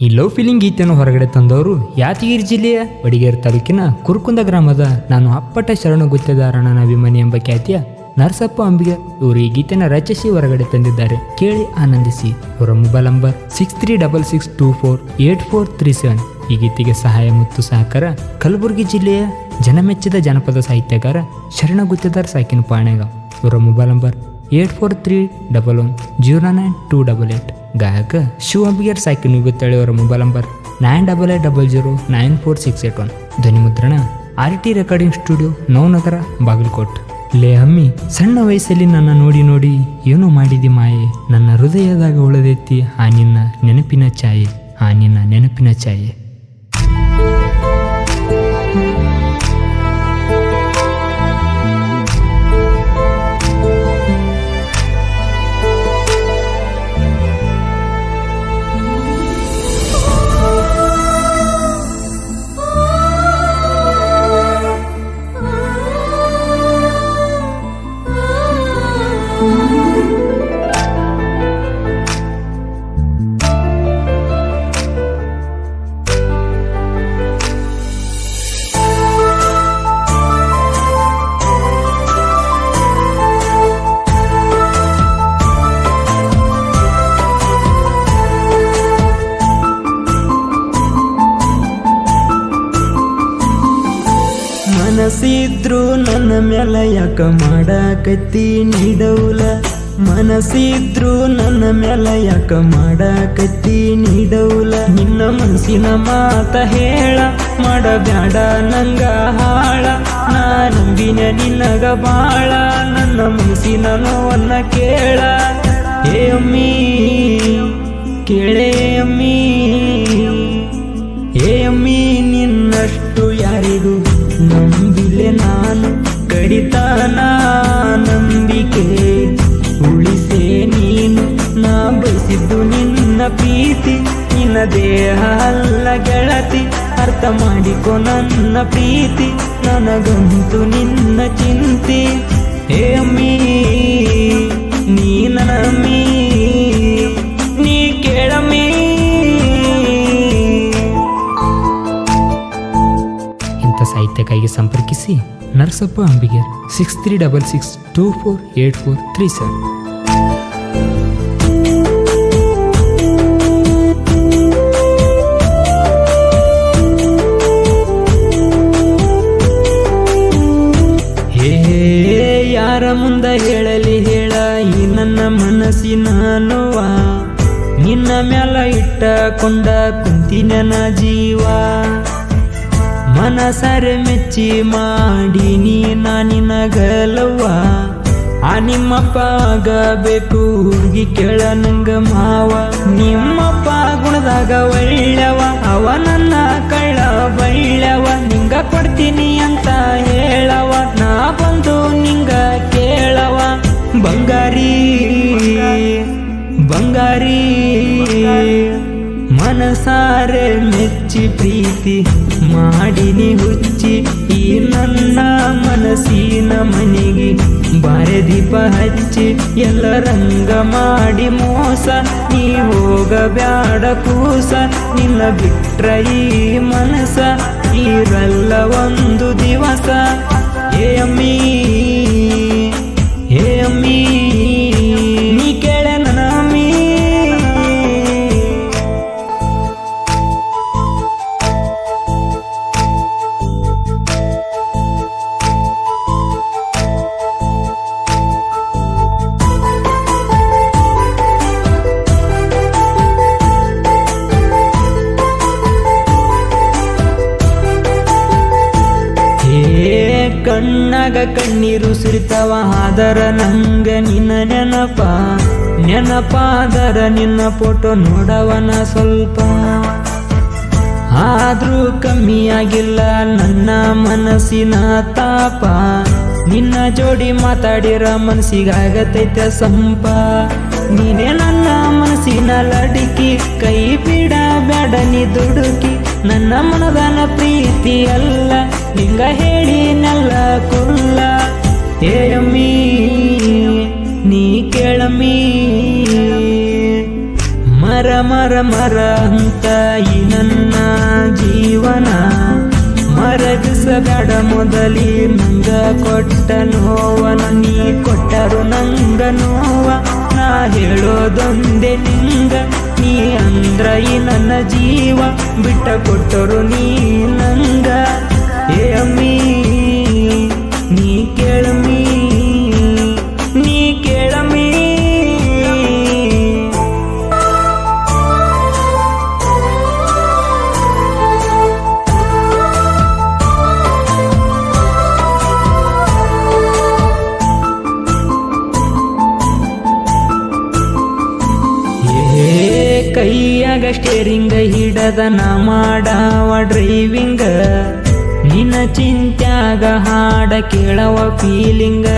ಈ love feeling ಗೀತೆಯನ್ನು ಹೊರಗಡೆ ತಂದವರು ಯಾದಗಿರಿ ಜಿಲ್ಲೆಯ ವಡಿಗೇರಿ ತಾಲೂಕಿನ ಕುರುಕುಂದ ಗ್ರಾಮದ ನಾನು ಅಪ್ಪಟ ಶರಣ ಗುತ್ತೇದಾರಣ್ಣನ ಅಭಿಮಾನಿ ಎಂಬ ಖ್ಯಾತಿಯ ನರಸಪ್ಪ ಅಂಬಿಗ ಇವರು ಈ ಗೀತೆಯನ್ನು ರಚಿಸಿ ಹೊರಗಡೆ ತಂದಿದ್ದಾರೆ. ಕೇಳಿ ಆನಂದಿಸಿ. ಅವರ ಮೊಬೈಲ್ ನಂಬರ್ 6366248437. ಈ ಗೀತೆಗೆ ಸಹಾಯ ಮತ್ತು ಸಹಕಾರ ಕಲಬುರಗಿ ಜಿಲ್ಲೆಯ ಜನಮೆಚ್ಚಿದ ಜನಪದ ಸಾಹಿತ್ಯಕಾರ ಶರಣ ಗುತ್ತೇದಾರ್ ಸಾಕಿನ ಪಾಣೆಗಾಂವ್. ಇವರ ಮೊಬೈಲ್ ನಂಬರ್ 8431109288. ಗಾಯಕ ಶಿವ ಅಂಬಿಗೇರ್ ಸಾಕಿನ ಯುಗತ್ತಳಿ ಅವರ ಮೊಬೈಲ್ ನಂಬರ್ 9800094681. ಧ್ವನಿ ಮುದ್ರಣ RT recording studio Navanagar Bagalkot. ಲೇ ಅಮ್ಮಿ, ಸಣ್ಣ ವಯಸ್ಸಲ್ಲಿ ನನ್ನ ನೋಡಿ ನೋಡಿ ಏನು ಮಾಡಿದಿ ಮಾಯೆ, ನನ್ನ ಹೃದಯದಾಗ ಉಳದೆತ್ತಿ ಆ ನಿನ್ನ ನೆನಪಿನ ಛಾಯೆ, ಆ ನಿನ್ನ ನೆನಪಿನ ಛಾಯೆ. ಮನಸ್ಸಿದ್ರು ನನ್ನ ಮ್ಯಾಲ ಯಾಕ ಮಾಡಾಕತ್ತಿ ನೀಡೌಲ, ಮನಸ್ಸಿದ್ರು ನನ್ನ ಮ್ಯಾಲ ಯಾಕ ಮಾಡಾಕತ್ತಿ ನೀಡೌಲ. ನಿನ್ನ ಮನಸ್ಸಿನ ಮಾತ ಹೇಳ, ಮಾಡಬ್ಯಾಡ ನಂಗ ಹಾಳ, ನಾ ನಂಬಿನ ನಿನ್ನಗ ಬಾಳ, ನನ್ನ ಮನಸ್ಸಿನ ನೋವನ್ನ ಕೇಳ. ಏ ಅಮ್ಮಿ ಕೇಳೇ ಅಮ್ಮಿ, ಏ ಅಮ್ಮಿ ನಿನ್ನಷ್ಟು ಯಾರಿಗೂ ನಂಬಿಲೆ ನಾನು, ಕಡಿತಾನ ನಂಬಿಕೆ ಉಳಿಸೇ ನೀನು. ನಾ ಬಯಸಿದ್ದು ನಿನ್ನ ಪ್ರೀತಿ, ನಿನ್ನ ದೇಹ ಅಲ್ಲ ಗೆಳತಿ, ಅರ್ಥ ಮಾಡಿಕೊ ನನ್ನ ಪ್ರೀತಿ, ನನಗಂತೂ ನಿನ್ನ ಚಿಂತೆ. ಹೇ ಅಮ್ಮಿ ನೀ ನನ್ನ ಅಮ್ಮಿ, ನೀ ಕೇಳಮ್ಮಿ. ಸಾಹಿತ್ಯಕ್ಕಾಗಿ ಸಂಪರ್ಕಿಸಿ ನರಸಪ್ಪ ಅಂಬಿಗೇರ್ 6366248437. ಹೇ ಯಾರ ಮುಂದ ಹೇಳಲಿ ಹೇಳ ಈ ನನ್ನ ಮನಸ್ಸಿನ ನೋವ, ನಿನ್ನ ಮ್ಯಾಲ ಇಟ್ಟಕೊಂಡ ಕುಂತಿನ ಜೀವ. ಮನಸರೆ ಮೆಚ್ಚಿ ಮಾಡಿ ನಾ ನಿನಗಲವ್ವ, ಆ ನಿಮ್ಮಪ್ಪ ಆಗಬೇಕು ಹುಡುಗಿ ಕೇಳ ನಂಗ ಮಾವ. ನಿಮ್ಮಪ್ಪ ಗುಣದಾಗ ಒಳ್ಳೆವ, ಅವ ನನ್ನ ಕಳ್ಳ ಬಳ್ಳವ, ನಿಂಗ ಕೊಡ್ತೀನಿ ಅಂತ ಹೇಳವ, ನಾ ಬಂದು ನಿಂಗ ಕೇಳವ. ಬಂಗಾರಿ ಬಂಗಾರಿ ಮನಸಾರೆ ಮೆಚ್ಚಿ ಪ್ರೀತಿ ಮಾಡಿನಿ ಹುಚ್ಚಿ, ಈ ನನ್ನ ಮನಸ್ಸಿನ ಮನೆಗೆ ಬಾರೆ ದೀಪ ಹಚ್ಚಿ, ಎಲ್ಲ ರಂಗ ಮಾಡಿ ಮೋಸ, ನೀ ಹೋಗಬ್ಯಾಡ ಕೂಸ, ನಿನ್ನ ಬಿಟ್ರ ಈ ಮನಸ ಇರಲ್ಲ ಒಂದು ದಿವಸ. ಹೇ ಅಮ್ಮಿ ಹೇ ಅಮ್ಮಿ ನೀ ಕೇಳ ನನ್ನ ಅಮ್ಮಿ. ಕಣ್ಣಾಗ ಕಣ್ಣೀರು ಸುರಿತವ, ಆದರ ನಂಗ ನಿನ್ನ ನೆನಪ, ನೆನಪಾದರ ನಿನ್ನ ಫೋಟೋ ನೋಡವನ ಸ್ವಲ್ಪ, ಆದ್ರೂ ಕಮ್ಮಿ ಆಗಿಲ್ಲ ನನ್ನ ಮನಸ್ಸಿನ ತಾಪ. ನಿನ್ನ ಜೋಡಿ ಮಾತಾಡಿರ ಮನಸ್ಸಿಗಾಗತೈತೆ ಸಂಪ, ನೀನೇ ನನ್ನ ಮನಸ್ಸಿನ ಲಡಿಕಿ, ಕೈ ಬಿಡ ಬ್ಯಾಡ ನೀ ದುಡುಕಿ, ನನ್ನ ಮನದನ ಪ್ರೀತಿ ಅಲ್ಲ ನಿಂಗ ಹೇಳಿ ನೆಲ್ಲ ಕುಲ್ಲ. ಹೇ ಅಮ್ಮಿ ನೀ ಕೇಳಮ್ಮಿ, ಮರ ಮರ ಮರ ಅಂತ ಈ ನನ್ನ ಜೀವನ ಮರಗಿಸಬೇಡ ಮೊದಲಿ ನಂಗ ಕೊಟ್ಟ ನೋವನ ನೀ ಕೊಟ್ಟರು ನಂಗ ನೋವ ನಾ ಹೇಳೋದೊಂದೇ ನಿಂಗ ನೀ ಅಂದ್ರ ಈ ನನ್ನ ಜೀವ ಬಿಟ್ಟ ಕೊಟ್ಟರು ನೀ ನಂಗ ಏ ಅಮ್ಮಿ ನೀ ಕೇಳಮ್ಮಿ ನೀ ಕೇಳಮ್ಮಿ ಕೈಯಾಗ ಸ್ಟೇರಿಂಗ ಹಿಡದ ನಾ ಮಾಡವ ಡ್ರೈವಿಂಗ ನಿನ್ನ ಚಿಂತ್ಯಾಗ ಹಾಡ ಕೇಳವ ಫೀಲಿಂಗ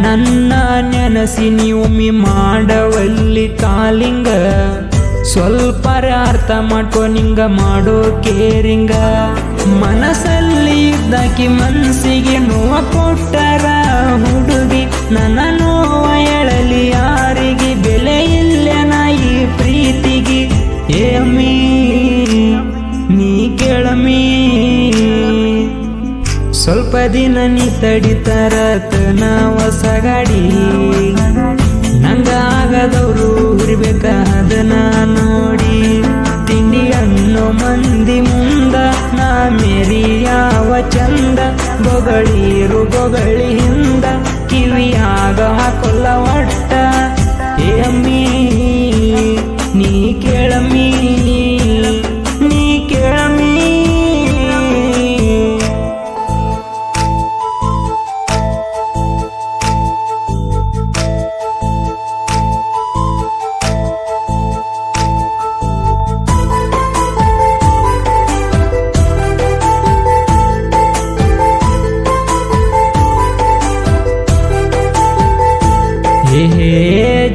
ನನ್ನ ನೆನಸಿ ನೀವೊಮ್ಮೆ ಮಾಡವಲ್ಲಿ ಕಾಲಿಂಗ ಸ್ವಲ್ಪ ಅರ್ಥ ಮಾಡ್ಕೊ ನಿಂಗ ಮಾಡೋ ಕೇರಿಂಗ ಮನಸ್ಸಲ್ಲಿ ಇದ್ದಾಕಿ ಮನಸ್ಸಿಗೆ ನೋವ ಕೊಟ್ಟರ ಹುಡುಗಿ ನನ್ನ ನೋವ ಎಳಲಿ ಯಾರಿಗೆ ಬೆಲೆ ಇಲ್ಲೆನ ಈ ಪ್ರೀತಿಗೆ ಏ ಅಮ್ಮಿ ನೀ ಕೇಳಮ್ಮಿ ಸ್ವಲ್ಪ ದಿನ ನೀ ತಡಿತಾರತನ ಹೊಸ ಗಾಡಿ ನಂಗ ಆಗದವ್ರು ಇರ್ಬೇಕ ಅದನ್ನ ನೋಡಿ ತಿಂಡಿ ಅನ್ನೋ ಮಂದಿ ಮುಂದ ನಾ ಮೇರಿ ಯಾವ ಚಂದ ಬೊಗಳಿರು ಬೊಗಳಿ ಹಿಂದ ಕಿವಿಯಾಗ ಹಾಕೊಲ್ಲ ಒಟ್ಟ ಏ ಅಮ್ಮಿ ನೀ ಕೇಳಮ್ಮಿ ನೀ ಕೇಳಮ್ಮಿ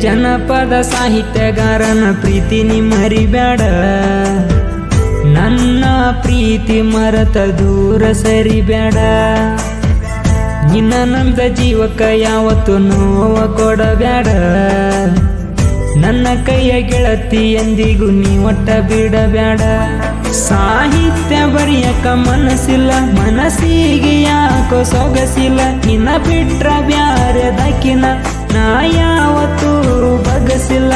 ಜನಪದ ಸಾಹಿತ್ಯಗಾರನ ಪ್ರೀತಿ ನೀ ಮರಿಬೇಡ ನನ್ನ ಪ್ರೀತಿ ಮರತ ದೂರ ಸರಿಬೇಡ ನಿನ್ನ ನಂದ ಜೀವಕ್ಕ ಯಾವತ್ತು ನೋವ ಕೊಡಬೇಡ ನನ್ನ ಕೈಯ ಗೆಳತಿ ಎಂದಿಗೂ ನೀ ಒಟ್ಟ ಬಿಡಬೇಡ ಸಾಹಿತ್ಯ ಬರೆಯಕ ಮನಸ್ಸಿಲ್ಲ ಮನಸ್ಸಿಗೆ ಯಾಕೋ ಸೊಗಸಿಲ್ಲ ನಿನ್ನ ಬಿಟ್ರ ಬ್ಯಾರೆದಕ್ಕಿನ ನಾ ಯಾವತ್ತೂ ಬಗಸಿಲ್ಲ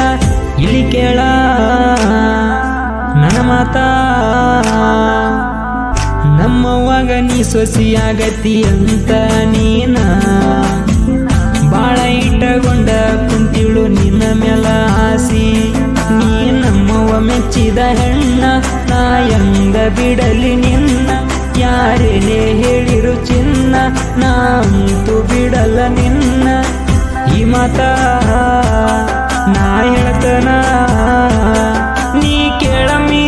ಇಲ್ಲಿ ಕೇಳ ನನ್ನ ಮಾತಾ ನಮ್ಮವ್ವಾಗ ನೀ ಸೊಸಿಯಾಗತಿ ಅಂತ ನೀನ ಬಾಳ ಇಟ್ಟಗೊಂಡ ಕುಂತಿಳು ನಿನ್ನ ಮೇಲ ಆಸಿ ನೀ ನಮ್ಮವ್ವ ಮೆಚ್ಚಿದ ಹೆಣ್ಣ ನಾ ಎಂದ ಬಿಡಲಿ ನಿನ್ನ ಯಾರೇನೇ ಹೇಳಿರು ಚಿನ್ನ ನಾ ಅಂತೂ ಬಿಡಲ್ಲ ನಿನ್ನ ಈ ಮಾತಾ ನಾ ಹೇಳ್ತನ ನೀ ಕೇಳಮ್ಮಿ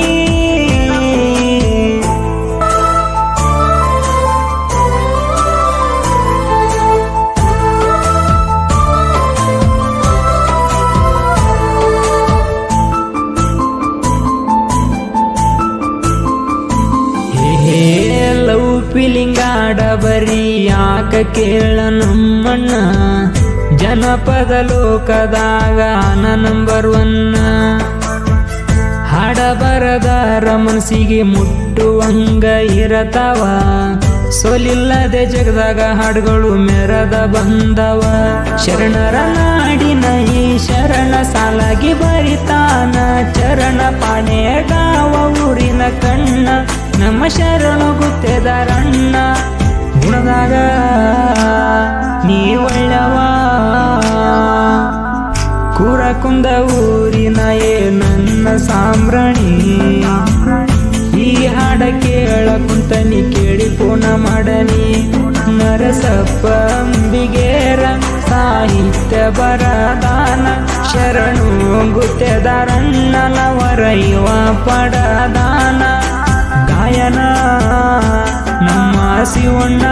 ಲವ್ ಫೀಲಿಂಗ್ ಆಡ ಬರೀ ಯಾಕ ಕೇಳ ನಮ್ಮಣ್ಣ ಜನಪದ ಲೋಕದಾಗ ನಂಬರ್ 1 ಹಾಡ ಬರದಾರ ಮನಸ್ಸಿಗೆ ಮುಟ್ಟುವಂಗ ಇರತಾವ ಸೋಲಿಲ್ಲದೆ ಜಗದಾಗ ಹಾಡುಗಳು ಮೆರದ ಬಂದವ ಶರಣರ ನಾಡಿನ ಈ ಶರಣ ಸಾಲಾಗಿ ಬರಿತಾನ ಚರಣ ಪಾಣೆಗಾವ ಊರಿನ ಕಣ್ಣ ನಮ್ಮ ಶರಣ ಗುತ್ತೆದಾರಣ್ಣ ಗುಣದಾಗ ನೀ ಒಳ್ಳೆವ ಕೂರ ಕುಂದ ಊರಿನ ನನ್ನ ಸಾಂಬ್ರಾಣಿ ಈ ಹಾಡ ಕೇಳ ಕುಂತನಿ ಕೇಳಿ ಪೂರ್ಣ ಮಾಡನಿ ನರಸಪ್ಪ ಅಂಬಿಗೇರ ಸಾಹಿತ್ಯ ಬರದಾನ ಶರಣು ಗುತ್ತೆದಾರಣ್ಣನ ವರೈವ ಪಡದಾನ ಗಾಯನ ನಮ್ಮ ಶಿವಣ್ಣ